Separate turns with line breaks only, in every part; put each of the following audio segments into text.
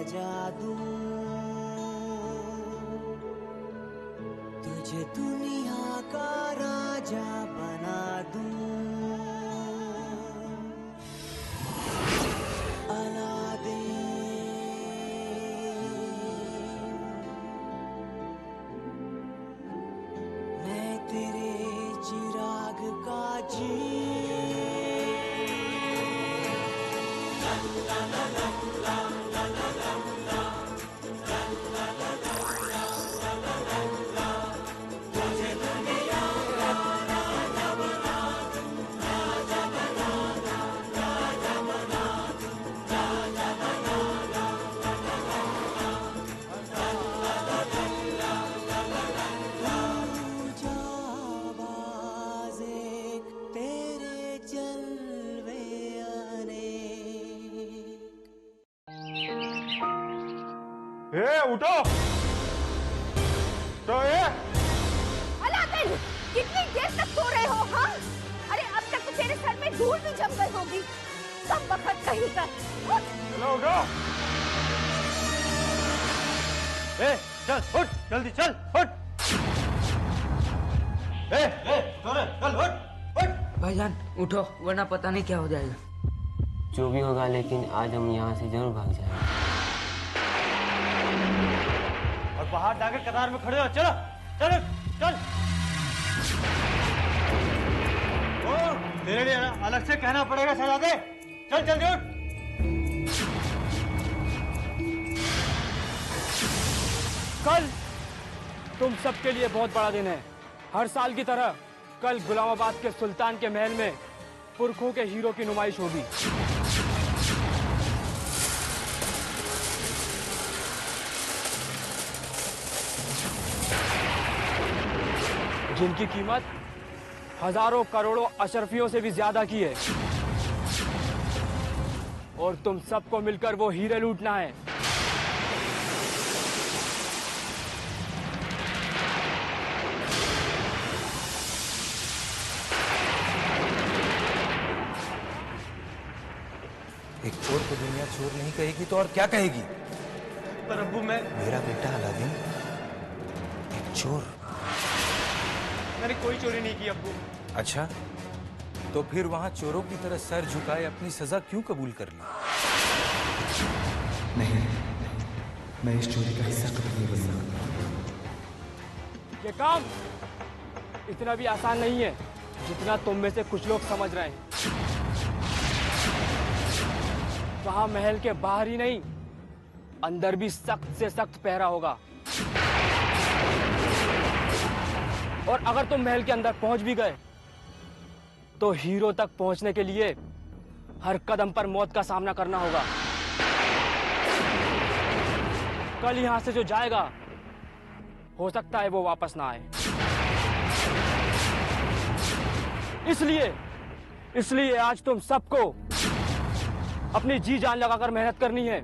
सजा दूं, तुझे दुनिया का राजा बना दूं। मैं तेरे चिराग का
उठो तो
अलादीन, कितनी देर तक सो रहे हो? हाँ, अरे अब तक तो तेरे सर में धूल भी जम गई होगी। सब वक्त कहीं का।
चलो उठो। चल उठ, जल्दी चल उठ। चल उठ उठ।
भाईजान उठो, वरना पता नहीं क्या हो जाएगा।
जो भी होगा, लेकिन आज हम यहाँ से जरूर भाग जाएंगे।
और बाहर जाकर कतार में खड़े हो। चलो चल चल। ओ, तेरे लिए अलग से कहना पड़ेगा शहजादे। चल जल्दी उठ।
कल तुम सबके लिए बहुत बड़ा दिन है। हर साल की तरह कल गुलामाबाद के सुल्तान के महल में पुरखों के हीरो की नुमाइश होगी। जिनकी कीमत हजारों करोड़ों अशरफियों से भी ज्यादा की है। और तुम सबको मिलकर वो हीरे लूटना है।
एक चोर को दुनिया चोर नहीं कहेगी तो और क्या कहेगी?
पर अब्बू, मैं
मेरा बेटा अलादीन एक चोर।
मैंने कोई चोरी नहीं की अब्बू।
अच्छा, तो फिर वहां चोरों की तरह सर झुकाए अपनी सजा क्यों कबूल कर ली?
नहीं, मैं इस चोरी का हिस्सा कभी नहीं बन सकता।
ये काम इतना भी आसान नहीं है जितना तुम में से कुछ लोग समझ रहे हैं। वहां महल के बाहर ही नहीं, अंदर भी सख्त से सख्त पहरा होगा। और अगर तुम महल के अंदर पहुंच भी गए तो हीरो तक पहुंचने के लिए हर कदम पर मौत का सामना करना होगा। कल यहां से जो जाएगा हो सकता है वो वापस ना आए। इसलिए आज तुम सबको अपनी जी जान लगाकर मेहनत करनी है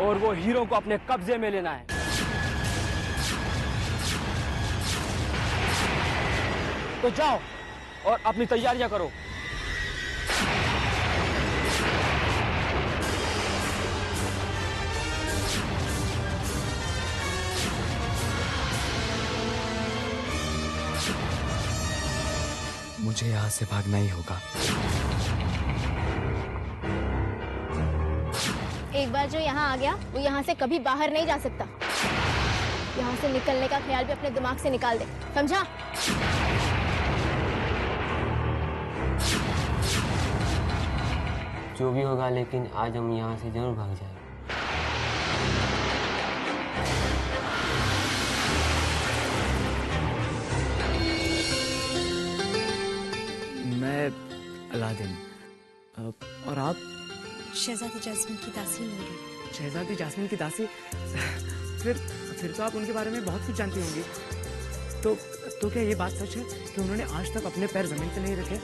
और वो हीरो को अपने कब्जे में लेना है। तो जाओ और अपनी तैयारियां करो।
मुझे यहाँ से भागना ही होगा।
एक बार जो यहाँ आ गया वो यहाँ से कभी बाहर नहीं जा सकता। यहाँ से निकलने का ख्याल भी अपने दिमाग से निकाल दे, समझा?
जो भी होगा, लेकिन आज हम यहाँ से जरूर भाग जाएंगे।
मैं अलादीन। और आप?
शहजादी जास्मीन की दासी नूरी।
शहजादी जास्मीन की दासी? फिर तो आप उनके बारे में बहुत कुछ जानती होंगी। तो क्या ये बात सच है कि उन्होंने आज तक अपने पैर जमीन पे नहीं रखे?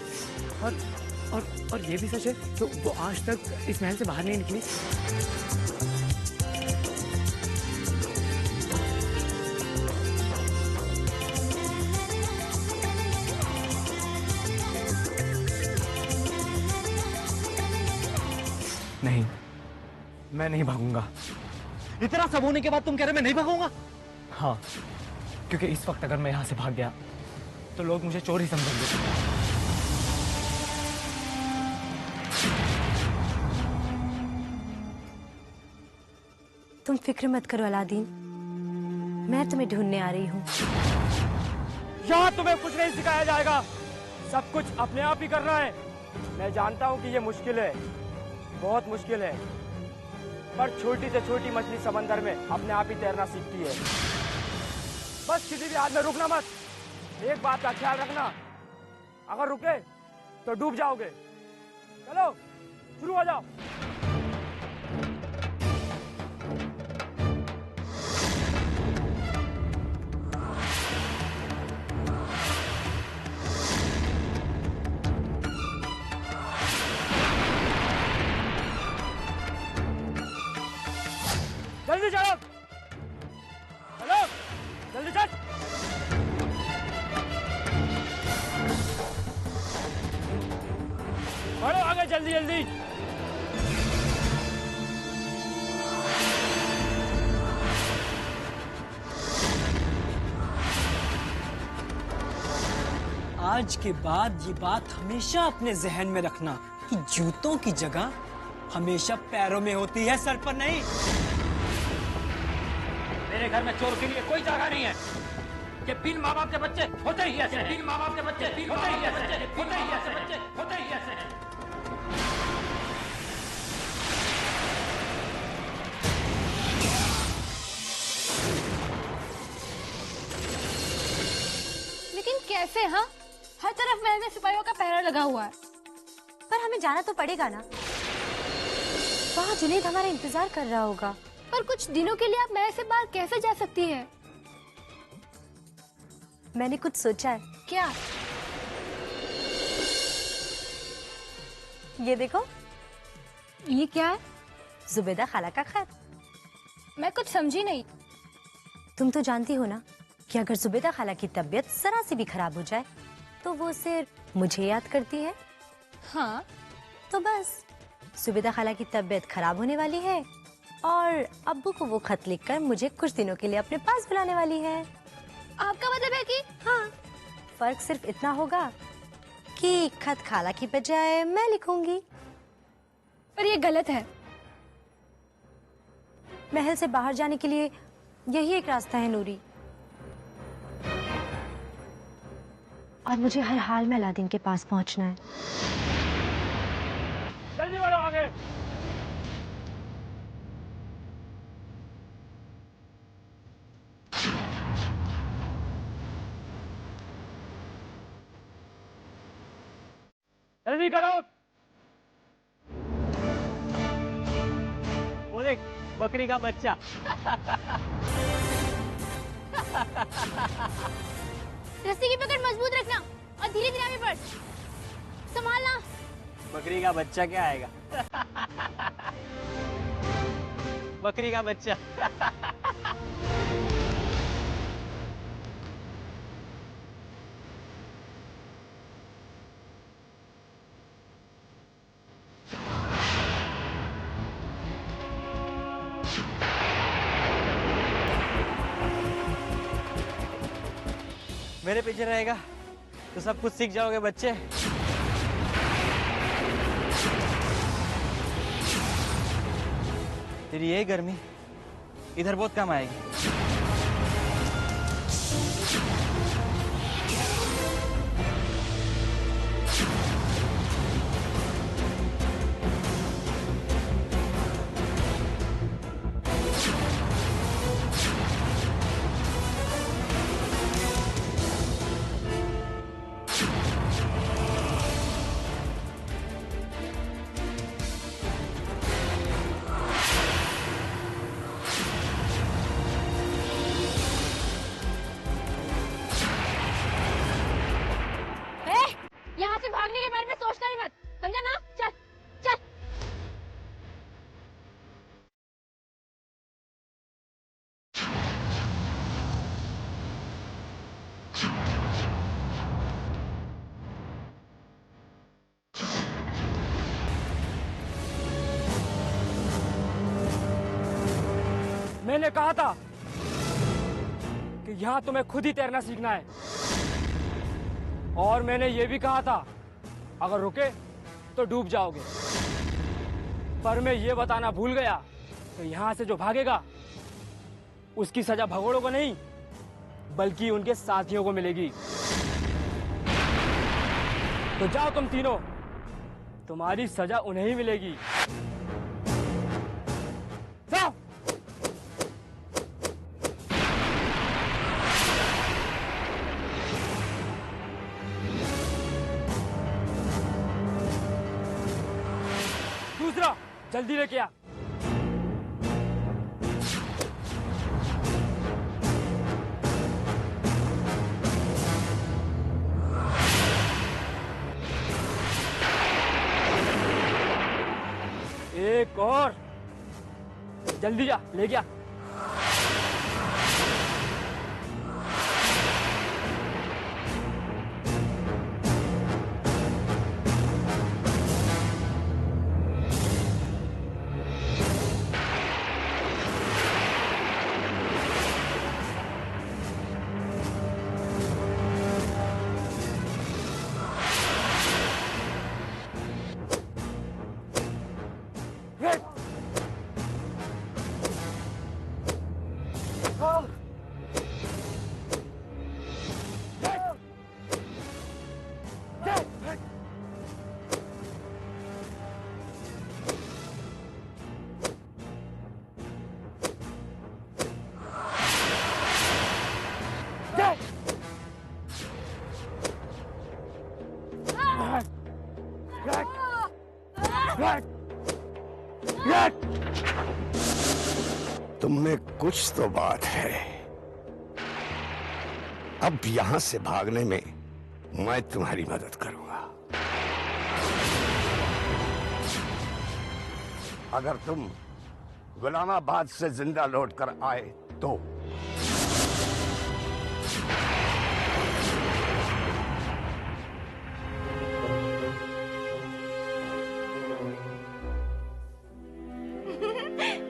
और ये भी सच है कि वो आज तक इस महल से बाहर नहीं निकली? नहीं, मैं नहीं भागूंगा।
इतना सब होने के बाद तुम कह रहे मैं नहीं भागूंगा?
हाँ, क्योंकि इस वक्त अगर मैं यहाँ से भाग गया तो लोग मुझे चोर ही समझेंगे।
तुम फिक्र मत करो अलादीन, मैं तुम्हें ढूंढने आ रही हूँ।
यहाँ तुम्हें कुछ नहीं सिखाया जाएगा, सब कुछ अपने आप ही करना है। मैं जानता हूँ कि ये मुश्किल है, बहुत मुश्किल है, पर छोटी से छोटी मछली समंदर में अपने आप ही तैरना सीखती है। बस किसी भी हाथ में रुकना मत। एक बात का ख्याल रखना, अगर रुके तो डूब जाओगे। चलो शुरू हो जाओ। जल्दी चलो, चलो जल्दी चल। बढ़ो आगे जल्दी जल्दी।
आज के बाद ये बात हमेशा अपने जहन में रखना कि जूतों की जगह हमेशा पैरों में होती है, सर पर नहीं।
मेरे घर में चोर के लिए कोई जगह नहीं है। ये बिन माँ बाप के बच्चे होते ही ऐसे, बिन माँ बाप के बच्चे होते ही ऐसे, होते ही ऐसे बच्चे होते ही ऐसे हैं।
लेकिन कैसे? हाँ, हर तरफ महल में सिपाहियों का पहरा लगा हुआ है।
पर हमें जाना तो पड़ेगा ना, वहाँ जुनैद हमारा इंतजार कर रहा होगा।
पर कुछ दिनों के लिए आप महल से बाहर कैसे जा सकती हैं?
मैंने कुछ सोचा है।
क्या?
ये देखो,
ये क्या है?
जुबैदा खाला का खत।
मैं कुछ समझी नहीं।
तुम तो जानती हो ना कि अगर जुबैदा खाला की तबीयत जरा सी भी खराब हो जाए तो वो सिर्फ मुझे याद करती है।
हाँ,
तो बस जुबैदा खाला की तबीयत खराब होने वाली है और अब्बू को वो खत लिखकर मुझे कुछ दिनों के लिए अपने पास बुलाने वाली है।
आपका मतलब है कि?
हाँ, फर्क सिर्फ इतना होगा कि खत खाला की बजाय मैं लिखूंगी।
पर ये गलत है।
महल से बाहर जाने के लिए यही एक रास्ता है नूरी, और मुझे हर हाल में अलादीन के पास पहुंचना है।
जल्दी बढ़ो आगे। जल्दी करो।
वो देख, बकरी का बच्चा।
रस्सी की पकड़ मजबूत रखना और धीरे धीरे आगे बढ़। संभालना।
बकरी का बच्चा क्या आएगा? बकरी का बच्चा। मेरे पीछे रहेगा तो सब कुछ सीख जाओगे बच्चे। तेरी ये गर्मी इधर बहुत काम आएगी।
मैंने कहा था कि यहाँ तुम्हें खुद ही तैरना सीखना है, और मैंने ये भी कहा था अगर रुके तो डूब जाओगे। पर मैं ये बताना भूल गया तो यहाँ से जो भागेगा उसकी सजा भगोड़ों को नहीं बल्कि उनके साथियों को मिलेगी। तो जाओ तुम तीनों, तुम्हारी सजा उन्हें ही मिलेगी। जाओ। दूसरा जल्दी लेके आ। एक और, जल्दी जा, ले गया।
तुम में कुछ तो बात है। अब यहां से भागने में मैं तुम्हारी मदद करूंगा। अगर तुम गुलामाबाद से जिंदा लौट कर आए तो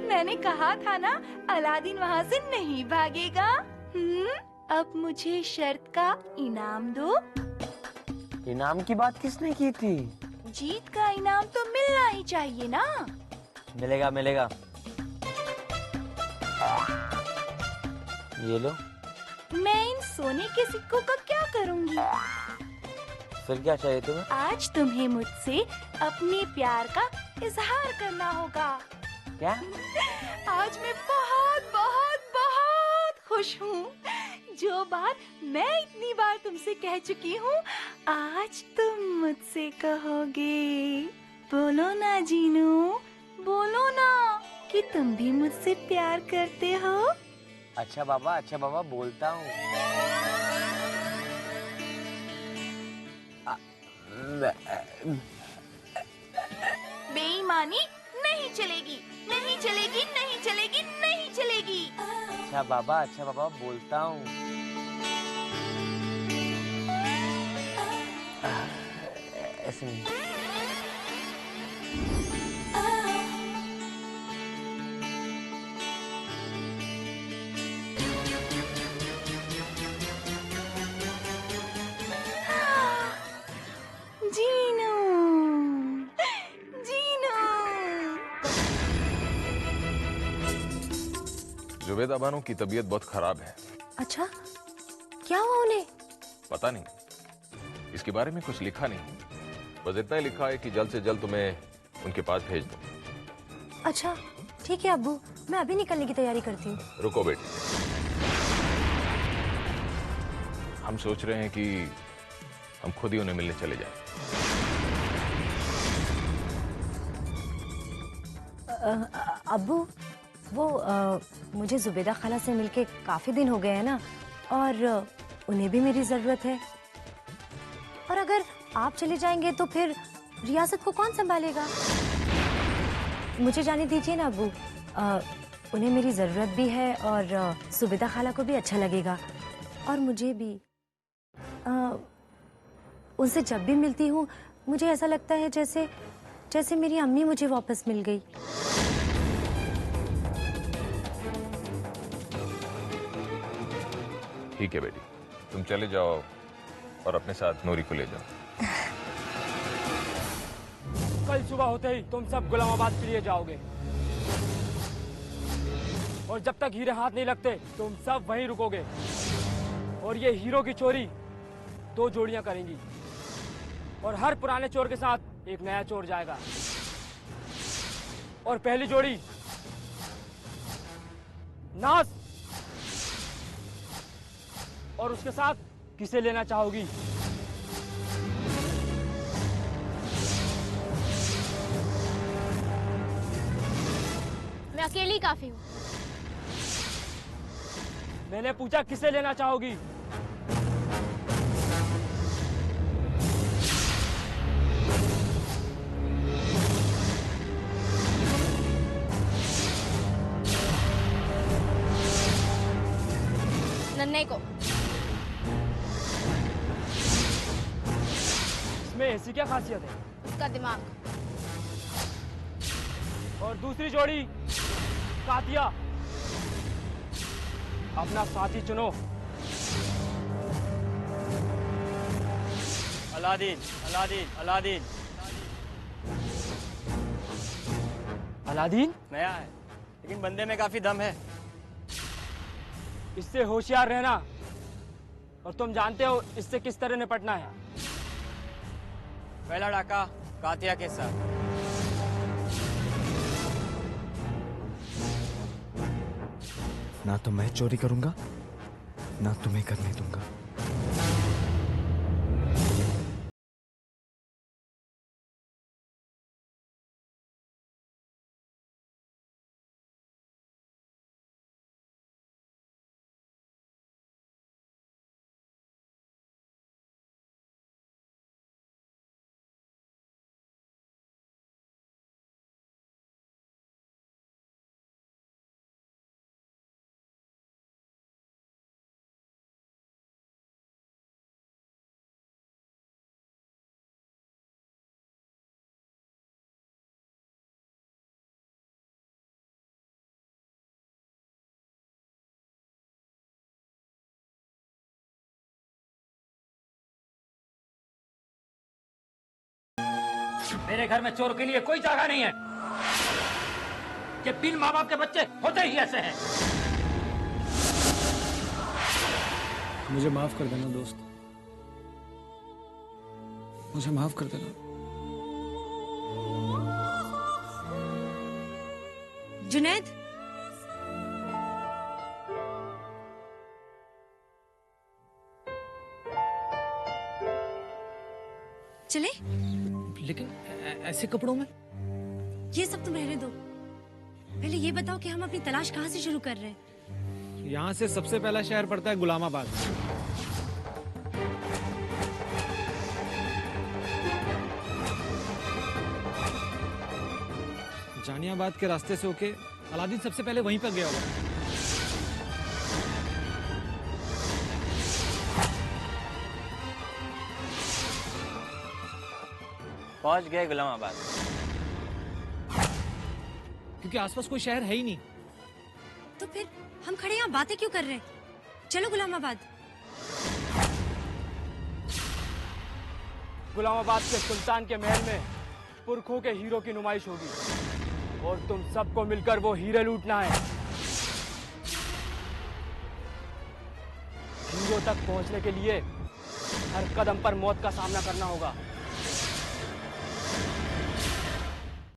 मैंने कहा था ना अलादीन वहाँ से नहीं भागेगा। अब मुझे शर्त का इनाम दो।
इनाम की बात किसने की थी?
जीत का इनाम तो मिलना ही चाहिए ना।
मिलेगा मिलेगा। ये लो।
मैं इन सोने के सिक्कों का क्या करूँगी?
फिर क्या चाहिए तुम्हें?
आज तुम्हें मुझसे अपने प्यार का इजहार करना होगा।
क्या?
आज मैं बहुत बहुत बहुत खुश हूँ। जो बात मैं इतनी बार तुमसे कह चुकी हूँ आज तुम मुझसे कहोगे। बोलो ना जीनू, बोलो ना कि तुम भी मुझसे प्यार करते हो।
अच्छा बाबा बोलता हूँ।
बेईमानी नहीं चलेगी, नहीं चलेगी, नहीं चलेगी, नहीं चलेगी।
अच्छा बाबा बोलता हूँ। ऐसे नहीं।
जीनू, जीनू।
जुबेदा बानो की तबीयत बहुत खराब है।
अच्छा, क्या हुआ उन्हें?
पता नहीं, इसके बारे में कुछ लिखा नहीं। बस इतना ही लिखा है कि जल्द से जल्द तुम्हें उनके पास भेज दो।
अच्छा ठीक है अब्बू, मैं अभी निकलने की तैयारी करती हूँ।
रुको बेटी, हम सोच रहे हैं कि हम खुद ही उन्हें मिलने चले जाएं।
अब्बू वो मुझे जुबेदा खाला से मिलके काफी दिन हो गए हैं ना, और उन्हें भी मेरी जरूरत है। और अगर आप चले जाएंगे तो फिर रियासत को कौन संभालेगा? मुझे जाने दीजिए ना अब्बू, उन्हें मेरी ज़रूरत भी है और जुबेदा खाला को भी अच्छा लगेगा, और मुझे भी। उनसे जब भी मिलती हूँ मुझे ऐसा लगता है जैसे जैसे मेरी अम्मी मुझे वापस मिल गई।
ठीक है बेटी, तुम चले जाओ और अपने साथ नूरी को ले जाओ।
कल सुबह होते ही तुम सब गुलामाबाद के लिए जाओगे और जब तक हीरे हाथ नहीं लगते तुम सब वहीं रुकोगे। और ये हीरो की चोरी 2 जोड़ियां करेंगी और हर पुराने चोर के साथ एक नया चोर जाएगा। और पहली जोड़ी नाज, और उसके साथ किसे लेना चाहोगी?
मैं अकेली काफी हूँ।
मैंने पूछा किसे लेना चाहोगी?
नन्हे को।
इसमें ऐसी क्या खासियत है?
उसका दिमाग।
और दूसरी जोड़ी कातिया, अपना साथी चुनो।
Aladdin, Aladdin, Aladdin.
अलादीन
नया है लेकिन बंदे में काफी दम है।
इससे होशियार रहना, और तुम जानते हो इससे किस तरह निपटना है।
पहला डाका कातिया के साथ।
ना तो मैं चोरी करूंगा, ना तुम्हें करने दूंगा।
मेरे घर में चोर के लिए कोई जगह नहीं है। ये बिन माँ बाप के बच्चे होते ही ऐसे हैं।
मुझे माफ कर देना दोस्त, मुझे माफ कर देना।
जुनैद, चले?
लेकिन ऐसे कपड़ों में?
ये सब तुम रहने दो। पहले ये बताओ कि हम अपनी तलाश कहाँ से शुरू कर रहे हैं?
यहाँ से सबसे पहला शहर पड़ता है गुलामाबाद। जानियाबाद के रास्ते से होके अलादीन सबसे पहले वहीं पर गया होगा।
पहुंच गए गुलामाबाद।
क्योंकि आसपास कोई शहर है ही नहीं।
तो फिर हम खड़े यहाँ बातें क्यों कर रहे हैं? चलो गुलामाबाद।
गुलामाबाद के सुल्तान के महल में पुरखों के हीरो की नुमाइश होगी और तुम सबको मिलकर वो हीरे लूटना है। हीरो तक पहुंचने के लिए हर कदम पर मौत का सामना करना होगा।